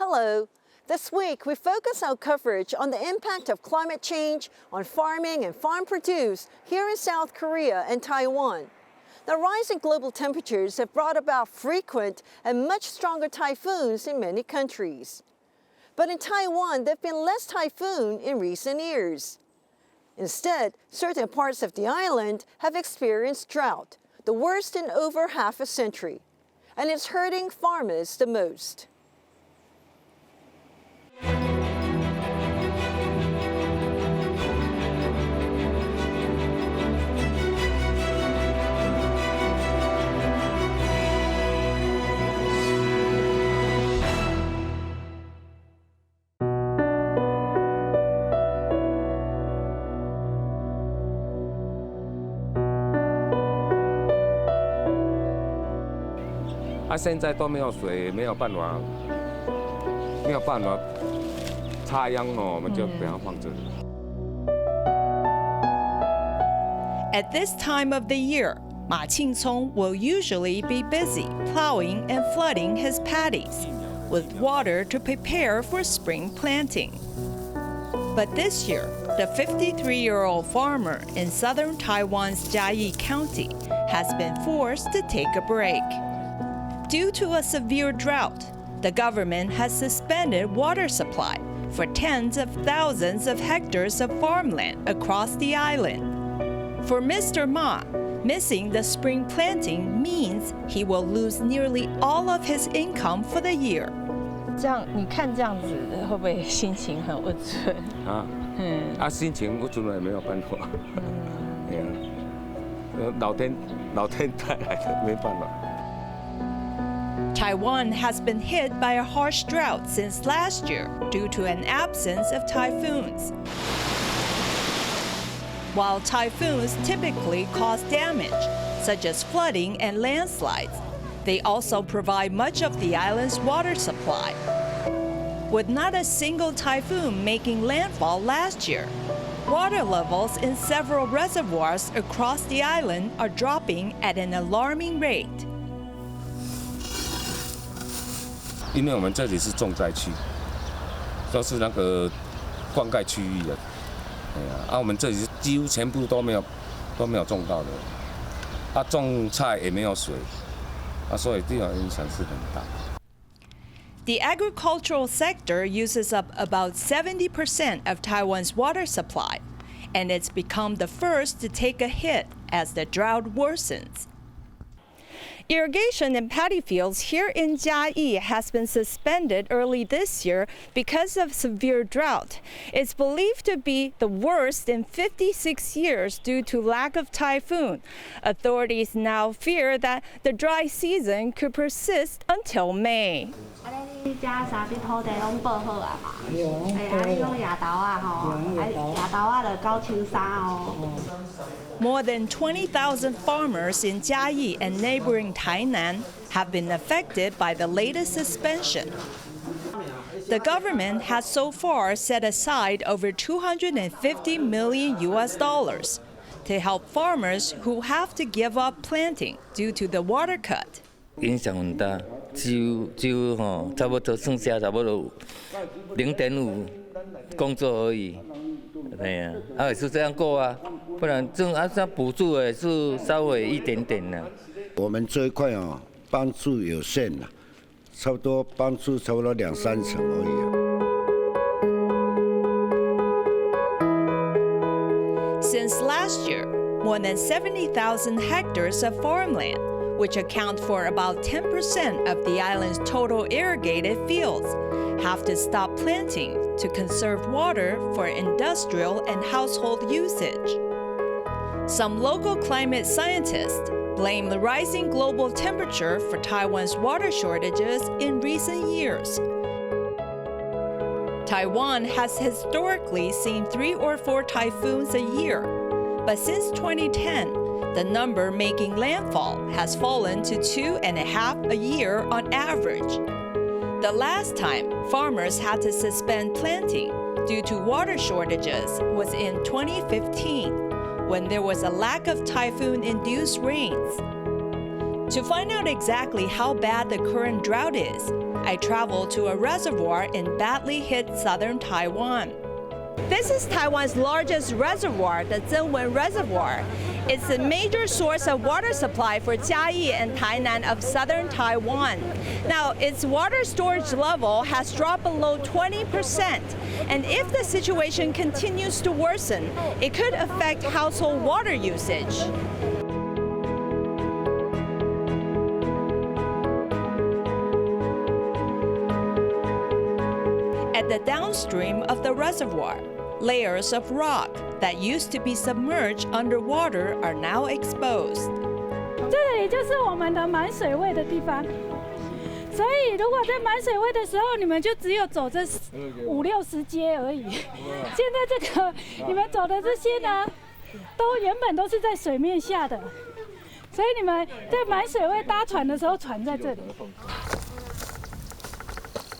Hello. This week, we focus our coverage on the impact of climate change on farming and farm produce here in South Korea and Taiwan. The rising global temperatures have brought about frequent and much stronger typhoons in many countries. But in Taiwan, there have been less typhoon in recent years. Instead, certain parts of the island have experienced drought, the worst in over half a century, and it's hurting farmers the most.现在都没有水，没有办法插秧哦，我们就不要放这里。At this time of the year, Ma Qingcong will usually be busy plowing and flooding his paddies with water to prepare for spring planting. But this year, the 53-year-old farmer in southern Taiwan's Jiayi County has been forced to take a break. Due to a severe drought, the government has suspended water supply for tens of thousands of hectares of farmland across the island. For Mr. Ma, missing the spring planting means he will lose nearly all of his income for the year. 这样你看这样子会不会心情很不准？心情不准也没有办法。老天带来的，没办法。Taiwan has been hit by a harsh drought since last year due to an absence of typhoons. While typhoons typically cause damage, such as flooding and landslides, they also provide much of the island's water supply. With not a single typhoon making landfall last year, water levels in several reservoirs across the island are dropping at an alarming rate. 因为我们这里是重灾区，都是那个灌溉区域的，我们这里几乎全部都没有种到的，种菜也没有水，所以对我影响是很大。The agricultural sector uses up about 70% of Taiwan's water supply, and it's become the first to take a hit as the drought worsens. Irrigation in paddy fields here in Jiayi has been suspended early this year because of severe drought. It's believed to be the worst in 56 years due to lack of typhoon. Authorities now fear that the dry season could persist until May. More than 20,000 farmers in Jiayi and neighboring Tainan have been affected by the latest suspension. The government has so far set aside over $250 million to help farmers who have to give up planting due to the water cut. 影响很大，几乎差不多剩下差不多0.5工作而已。也是这样过啊，不然这补助也是稍微一点点的。我们这一块帮助有限了，差不多帮助差不多2-3成而已。Since last year, more than 70,000 hectares of farmland, which account for about 10% of the island's total irrigated fields, have to stop planting to conserve water for industrial and household usage. Some local climate scientists blame the rising global temperature for Taiwan's water shortages in recent years. Taiwan has historically seen 3 or 4 typhoons a year, but since 2010, the number making landfall has fallen to 2.5 a year on average. The last time farmers had to suspend planting due to water shortages was in 2015, when there was a lack of typhoon-induced rains. To find out exactly how bad the current drought is, I traveled to a reservoir in badly hit southern Taiwan. This is Taiwan's largest reservoir, the Zhenwen Reservoir. It's a major source of water supply for Jiayi and Tainan of southern Taiwan. Now, its water storage level has dropped below 20%, and if the situation continues to worsen, it could affect household water usage. At the downstream of the reservoir, layers of rock that used to be submerged underwater are now exposed. 这里就是我们的满水位的地方，所以如果在满水位的时候，你们就只有走这50-60阶而已。现在这个你们走的这些呢，原本都是在水面下的，所以你们在满水位搭船的时候，船在这里。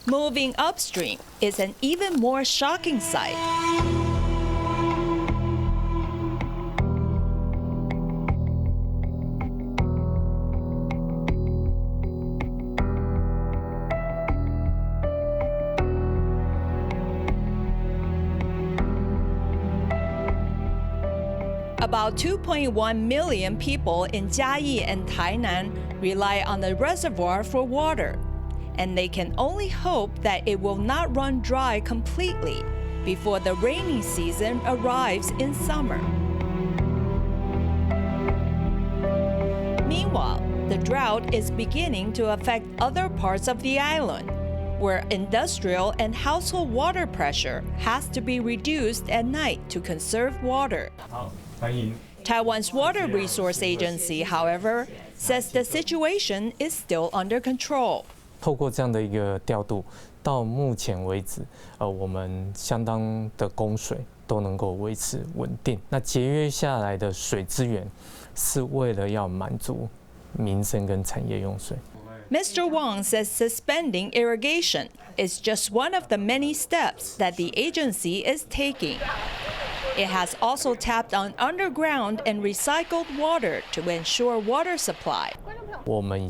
Moving upstream is an even more shocking sight. About 2.1 million people in Jiayi and Tainan rely on the reservoir for water, and they can only hope that it will not run dry completely before the rainy season arrives in summer. Meanwhile, the drought is beginning to affect other parts of the island, where industrial and household water pressure has to be reduced at night to conserve water. Taiwan's Water Resource Agency, however, says the situation is still under control. 透过这样的一个调度，到目前为止，我们相当的供水都能够维持稳定。那节约下来的水资源，是为了要满足民生跟产业用水。Mr. Wang says suspending irrigation is just one of the many steps that the agency is taking. It has also tapped on underground and recycled water to ensure water supply. 我们已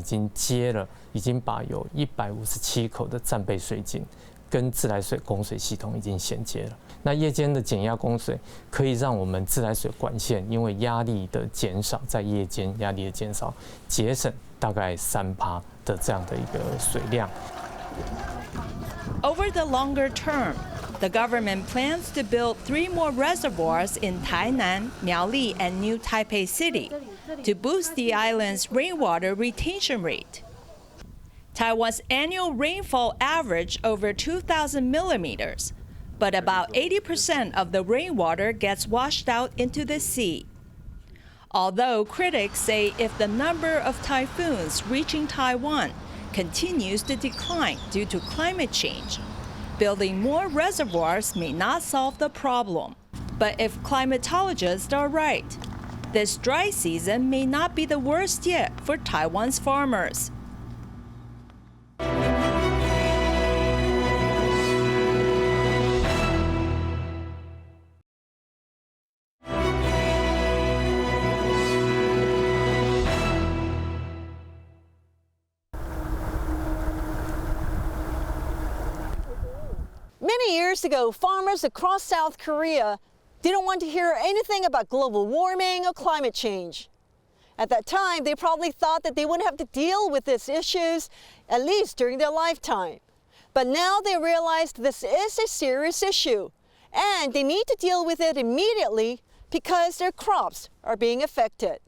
经把有157口的战备水井跟自来水供水系统已经衔接了。那夜间的减压供水可以让我们自来水管线因为压力的减少，在夜间压力的减少，节省大概3%的这样的一个水量。Over the longer term, the government plans to build 3 more reservoirs in Tainan, Miaoli, and New Taipei City to boost the island's rainwater retention rate. Taiwan's annual rainfall average over 2,000 millimeters, but about 80% of the rainwater gets washed out into the sea. Although critics say if the number of typhoons reaching Taiwan continues to decline due to climate change, building more reservoirs may not solve the problem. But if climatologists are right, this dry season may not be the worst yet for Taiwan's farmers. Many years ago, farmers across South Korea didn't want to hear anything about global warming or climate change. At that time, they probably thought that they wouldn't have to deal with these issues, at least during their lifetime. But now they realized this is a serious issue, and they need to deal with it immediately because their crops are being affected.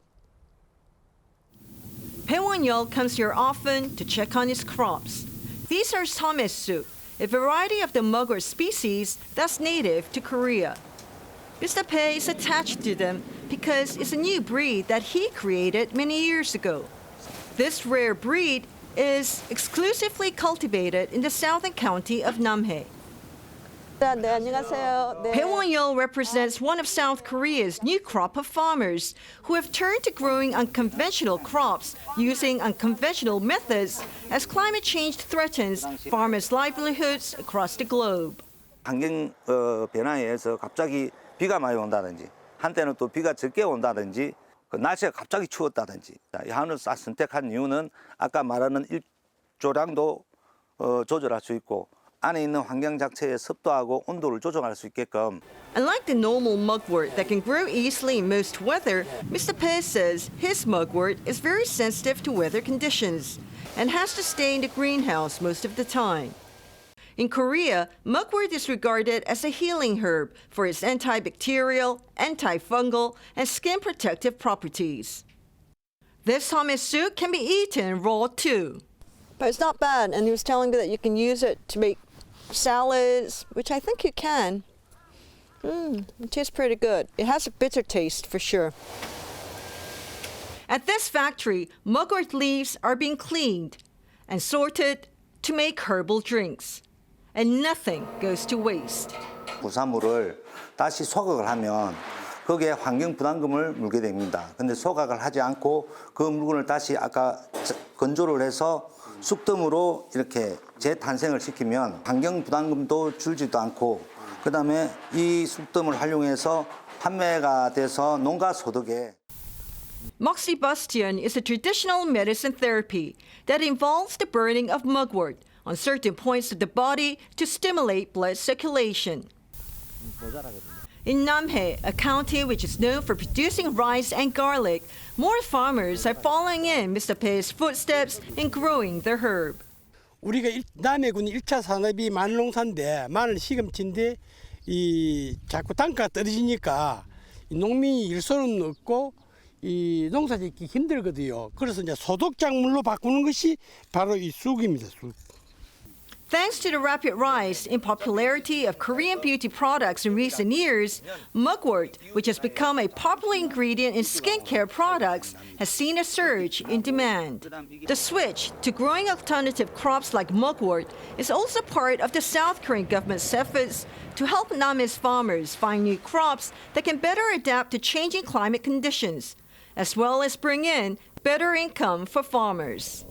Won-yeol comes here often to check on his crops. These are samesu, a variety of the mugwort species that's native to Korea. Mr. Pei is attached to them because it's a new breed that he created many years ago. This rare breed is exclusively cultivated in the southern county of Namhae. Won-yeol represents one of South Korea's new crop of farmers who have turned to growing unconventional crops using unconventional methods as climate change threatens farmers' livelihoods across the globe. 환경 변화에 의해서 갑자기 비가 많이 온다든지 한때는 또 비가 적게 온다든지 날씨가 갑자기 추웠다든지 이 한우를 선택한 이유는 아까 말하는 일조량도 조절할 수 있고 안에 있는 환경 자체의 습도하고 온도를 조정할 수 있게끔. Unlike the normal mugwort that can grow easily in most weather, Mr. Pez says his mugwort is very sensitive to weather conditions and has to stay in the greenhouse most of the time. In Korea, mugwort is regarded as a healing herb for its antibacterial, antifungal, and skin protective properties. This hame soup can be eaten raw too. But it's not bad, and he was telling me that you can use it to make salads, which I think you can. It tastes pretty good. It has a bitter taste for sure. At this factory, mugwort leaves are being cleaned and sorted to make herbal drinks. And nothing goes to waste. 부산물을 다시 소각을 하면 거기에 환경 부담금을 물게 됩니다. 근데 소각을 하지 않고 그 물건을 다시 아까 건조를 해서 쑥덤으로 이렇게 재탄생을 시키면 환경 부담금도 줄지도 않고 그다음에 이 쑥덤을 활용해서 판매가 돼서 농가 소득에. Moxibustion is a traditional medicine therapy that involves the burning of mugwort on certain points of the body to stimulate blood circulation. In Namhae, a county which is known for producing rice and garlic, more farmers are following in Mr. Pei's footsteps in growing their herb. 우리가 남해군 1차 산업이 마늘농사인데 마늘 시금치인데 이 자꾸 단가가 떨어지니까 농민이 일손은 없고 이 농사 짓기 힘들거든요. 그래서 이제 소독 작물로 바꾸는 것이 바로 이 쑥입니다. 쑥. Thanks to the rapid rise in popularity of Korean beauty products in recent years, mugwort, which has become a popular ingredient in skincare products, has seen a surge in demand. The switch to growing alternative crops like mugwort is also part of the South Korean government's efforts to help Namhae's farmers find new crops that can better adapt to changing climate conditions, as well as bring in better income for farmers.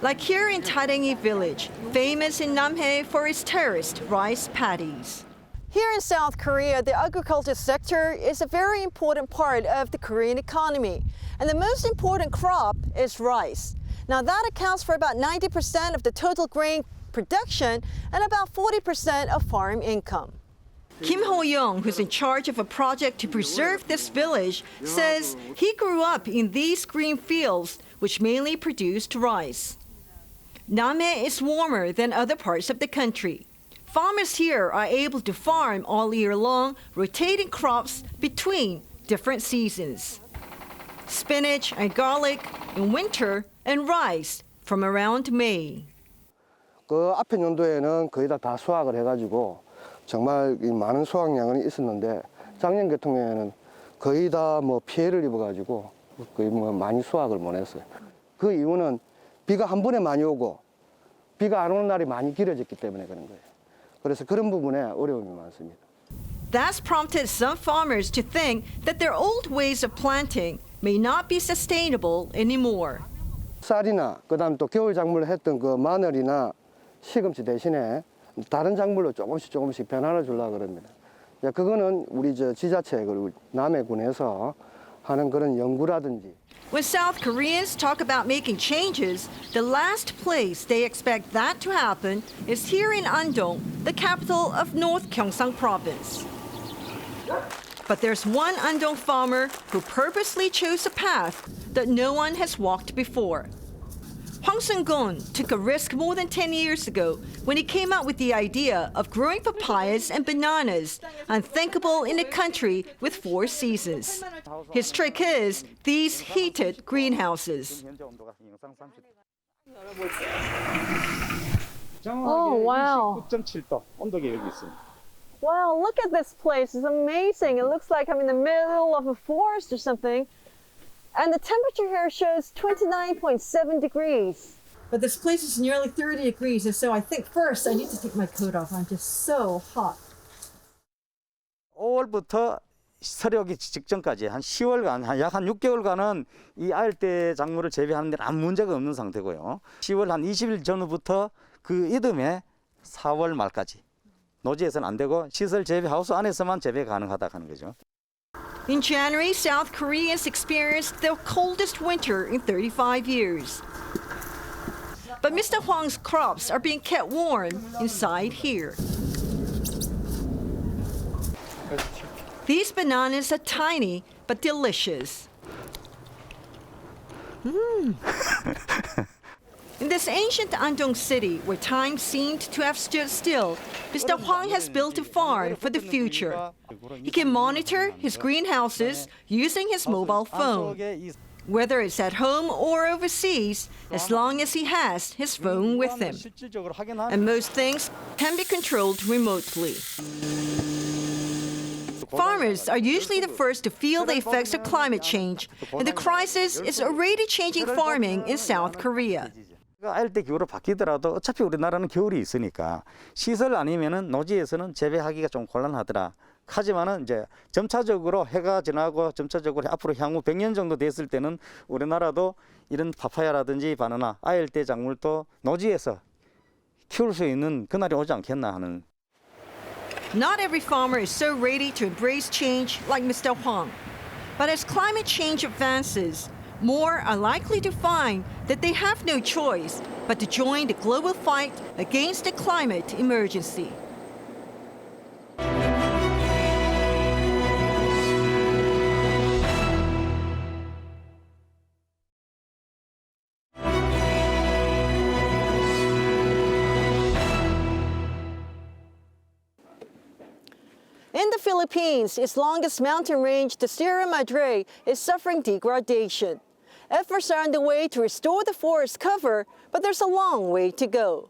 Like here in Tarengi village, famous in Namhae for its terraced rice paddies. Here in South Korea, the agriculture sector is a very important part of the Korean economy, and the most important crop is rice. Now that accounts for about 90% of the total grain production and about 40% of farm income. Kim Ho-young, who's in charge of a project to preserve this village, says he grew up in these green fields, which mainly produced rice. Namhae is warmer than other parts of the country. Farmers here are able to farm all year long, rotating crops between different seasons. Spinach and garlic in winter and rice from around May. 그 앞에 연도에는 거의 다 수확을 해가지고 정말 많은 수확량은 있었는데 작년 계통에는 거의 다 피해를 입어가지고 거의 많이 수확을 못 했어요. 그 이유는 비가 한 번에 많이 오고 비가 안 오는 날이 많이 길어졌기 때문에 그런 거예요. 그래서 그런 부분에 어려움이 많습니다. That's prompted some farmers to think that their old ways of planting may not be sustainable anymore. 쌀이나 그다음 또 겨울 작물을 했던 그 마늘이나 시금치 대신에 다른 작물로 조금씩 변화를 주려고 그럽니다. 그거는 우리 지자체 그리고 남해군에서 하는 그런 연구라든지. When South Koreans talk about making changes, the last place they expect that to happen is here in Andong, the capital of North Gyeongsang Province. But there's one Andong farmer who purposely chose a path that no one has walked before. Hwang Seung-gon took a risk more than 10 years ago when he came up with the idea of growing papayas and bananas, unthinkable in a country with 4 seasons. His trick is these heated greenhouses. Oh, wow. 19.7도 온도 계획이 있습니다. Wow, look at this place. It's amazing. It looks like I'm in the middle of a forest or something. And the temperature here shows 29.7 degrees. But this place is nearly 30 degrees, and so I think first I need to take my coat off. I'm just so hot. 5월부터 설이 오기 직전까지 한 10월간, 약 한 6개월간은 이 아열대 작물을 재배하는 데는 아무 문제가 없는 상태고요. 10월 한 20일 전후부터 그 이듬해 4월 말까지 노지에서는 안 되고 시설 재배 하우스 안에서만 재배 가능하다 하는 거죠. In January, South Koreans experienced their coldest winter in 35 years. but Mr. Huang's crops are being kept warm inside here. These bananas are tiny but delicious. In this ancient Andong city, where time seemed to have stood still, Mr. Huang has built a farm for the future. He can monitor his greenhouses using his mobile phone, whether it's at home or overseas, as long as he has his phone with him. And most things can be controlled remotely. Farmers are usually the first to feel the effects of climate change, and the crisis is already changing farming in South Korea. 아열대 기후로 바뀌더라도 어차피 우리나라는 겨울이 있으니까 시설 아니면은 노지에서는 재배하기가 좀 곤란하더라. 하지만은 이제 점차적으로 해가 지나고 점차적으로 앞으로 향후 100년 정도 됐을 때는 우리나라도 이런 파파야라든지 바나나, 아열대 작물도 노지에서 키울 수 있는 그날이 오지 않겠나 하는. Not every farmer is so ready to embrace change like Mr. Huang. But as climate change advances, more are likely to find that they have no choice but to join the global fight against the climate emergency. In the Philippines, its longest mountain range, the Sierra Madre, is suffering degradation. Efforts are underway to restore the forest cover, but there's a long way to go.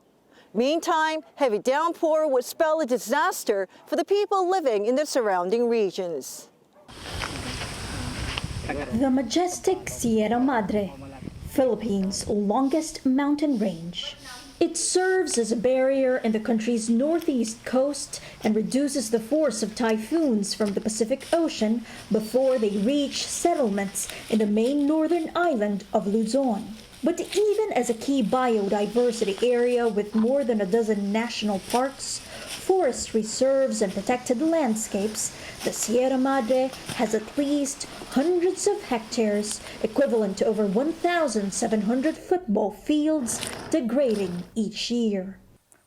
Meantime, heavy downpour would spell a disaster for the people living in the surrounding regions. The majestic Sierra Madre, Philippines' longest mountain range. It serves as a barrier in the country's northeast coast and reduces the force of typhoons from the Pacific Ocean before they reach settlements in the main northern island of Luzon. But even as a key biodiversity area with more than a dozen national parks, forest reserves and protected landscapes, the Sierra Madre has at least hundreds of hectares, equivalent to over 1,700 football fields, degrading each year.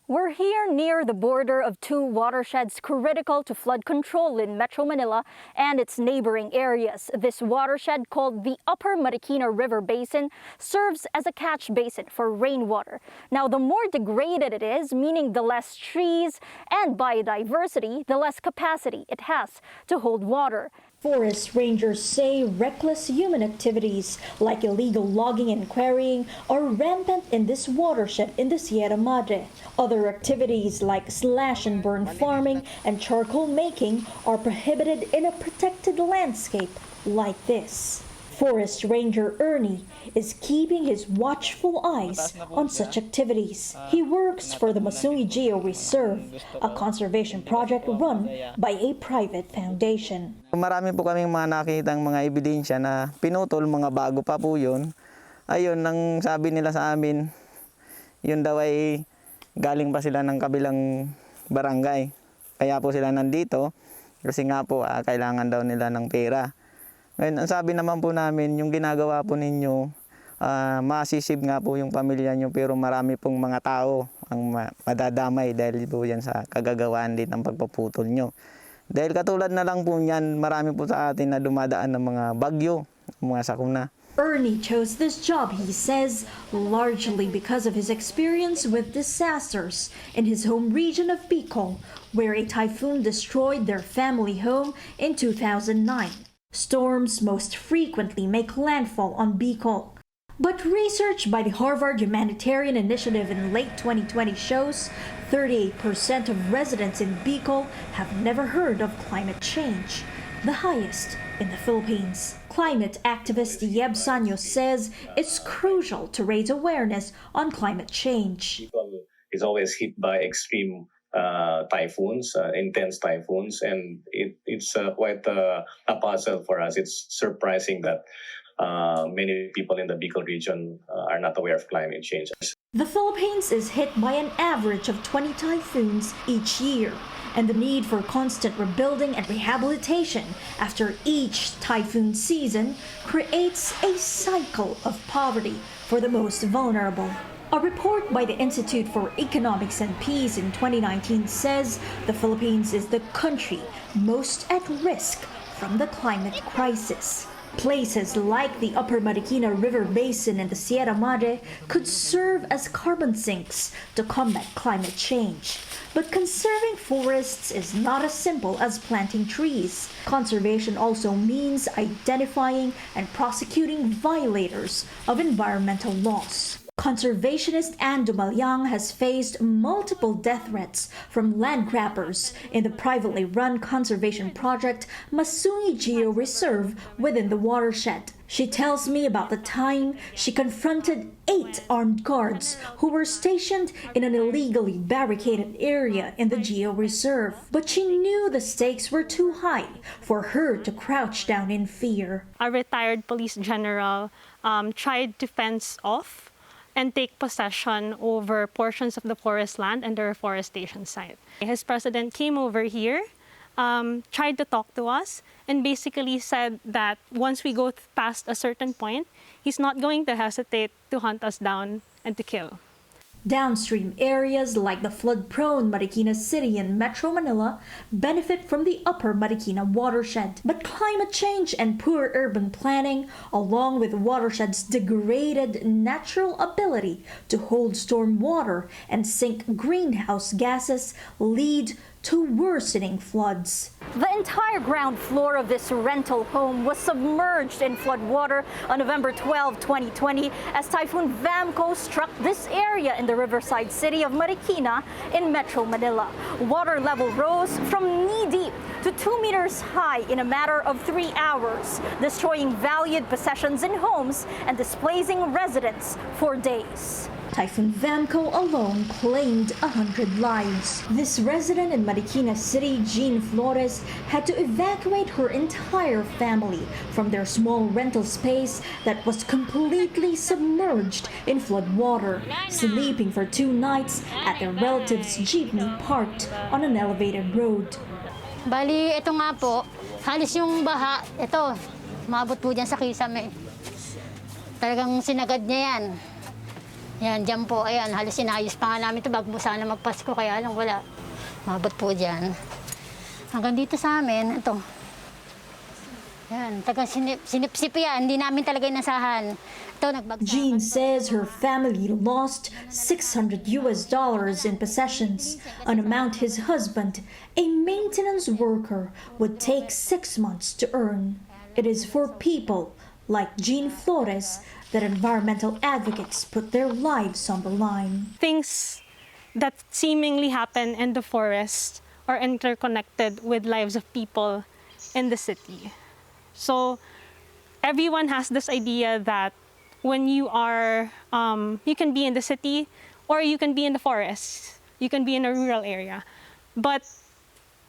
We're here near the border of two watersheds critical to flood control in Metro Manila and its neighboring areas. This watershed, called the Upper Marikina River Basin, serves as a catch basin for rainwater. Now, the more degraded it is, meaning the less trees and biodiversity, the less capacity it has to hold water. Forest rangers say reckless human activities like illegal logging and quarrying are rampant in this watershed in the Sierra Madre. Other activities like slash and burn farming and charcoal making are prohibited in a protected landscape like this. Forest Ranger Ernie is keeping his watchful eyes on such activities. He works for the Masungi Geo Reserve, a conservation project run by a private foundation. Marami po kaming mga nakitang mga ebidensya na pinutol, mga bago pa po yun. Ayun, nang sabi nila sa amin, yun daw ay galing pa sila ng kabilang barangay. Kaya po sila nandito kasi nga po kailangan daw nila ng pera. Ngayon, ang sabi naman po namin, yung ginagawa po ninyo, masisib nga po yung pamilya nyo, pero marami pong mga tao ang madadamay dahil po yan sa kagagawaan din ng pagpaputol nyo. Dahil katulad na lang po yan, marami po sa atin na dumadaan ng mga bagyo, mga sakuna. Ernie chose this job, he says, largely because of his experience with disasters in his home region of Bicol, where a typhoon destroyed their family home in 2009. Storms most frequently make landfall on Bicol. But research by the Harvard Humanitarian Initiative in late 2020 shows 38% of residents in Bicol have never heard of climate change, the highest in the Philippines. Climate activist Yeb Sanyo says it's crucial to raise awareness on climate change. Bicol is always hit by extreme typhoons, intense typhoons, and it's quite a puzzle for us. It's surprising that many people in the Bicol region are not aware of climate change. The Philippines is hit by an average of 20 typhoons each year, and the need for constant rebuilding and rehabilitation after each typhoon season creates a cycle of poverty for the most vulnerable. A report by the Institute for Economics and Peace in 2019 says the Philippines is the country most at risk from the climate crisis. Places like the Upper Marikina River Basin and the Sierra Madre could serve as carbon sinks to combat climate change. But conserving forests is not as simple as planting trees. Conservation also means identifying and prosecuting violators of environmental laws. Conservationist Anne Dumalyang has faced multiple death threats from land grabbers in the privately run conservation project Masungi Geo Reserve within the watershed. She tells me about the time she confronted 8 armed guards who were stationed in an illegally barricaded area in the Geo Reserve. But she knew the stakes were too high for her to crouch down in fear. A retired police general tried to fence off and take possession over portions of the forest land and the reforestation site. His president came over here, tried to talk to us, and basically said that once we go past a certain point, he's not going to hesitate to hunt us down and to kill. Downstream areas like the flood-prone Marikina City and Metro Manila benefit from the Upper Marikina watershed. But climate change and poor urban planning, along with the watershed's degraded natural ability to hold storm water and sink greenhouse gases, lead to worsening floods. The entire ground floor of this rental home was submerged in flood water on November 12, 2020, as Typhoon Vamco struck this area in the riverside city of Marikina in Metro Manila. Water level rose from knee-deep to 2 meters high in a matter of 3 hours, destroying valued possessions and homes and displacing residents for days. Typhoon Vamco alone claimed 100 lives. This resident in Marikina City, Jean Flores, had to evacuate her entire family from their small rental space that was completely submerged in flood water, sleeping for 2 nights at their relatives' jeepney parked on an elevated road. Bali, ito nga po, halos yung baha, ito, maabot po dyan sa kisame. Talagang sinagad niya yan. Yan, dyan po, ayan, halos sinayos pa nga namin ito bago sana magpasko, kaya lang wala. Mabot po dyan. Hanggang dito sa amin, ito. Yan, taga sinipsip yan, hindi namin talaga inasahan. Ito, nagbagsakan. Jean says her family lost $600 in possessions, an amount his husband, a maintenance worker, would take 6 months to earn. It is for people like Jean Flores that environmental advocates put their lives on the line. Things that seemingly happen in the forest are interconnected with lives of people in the city. So everyone has this idea that when you are, you can be in the city or you can be in the forest, you can be in a rural area, but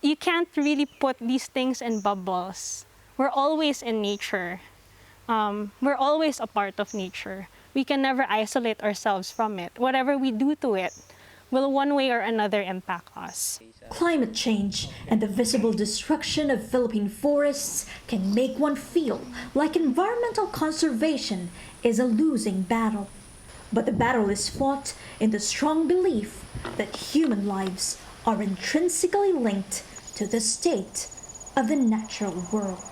you can't really put these things in bubbles. We're always in nature. We're always a part of nature. We can never isolate ourselves from it. Whatever we do to it will one way or another impact us. Climate change and the visible destruction of Philippine forests can make one feel like environmental conservation is a losing battle. But the battle is fought in the strong belief that human lives are intrinsically linked to the state of the natural world.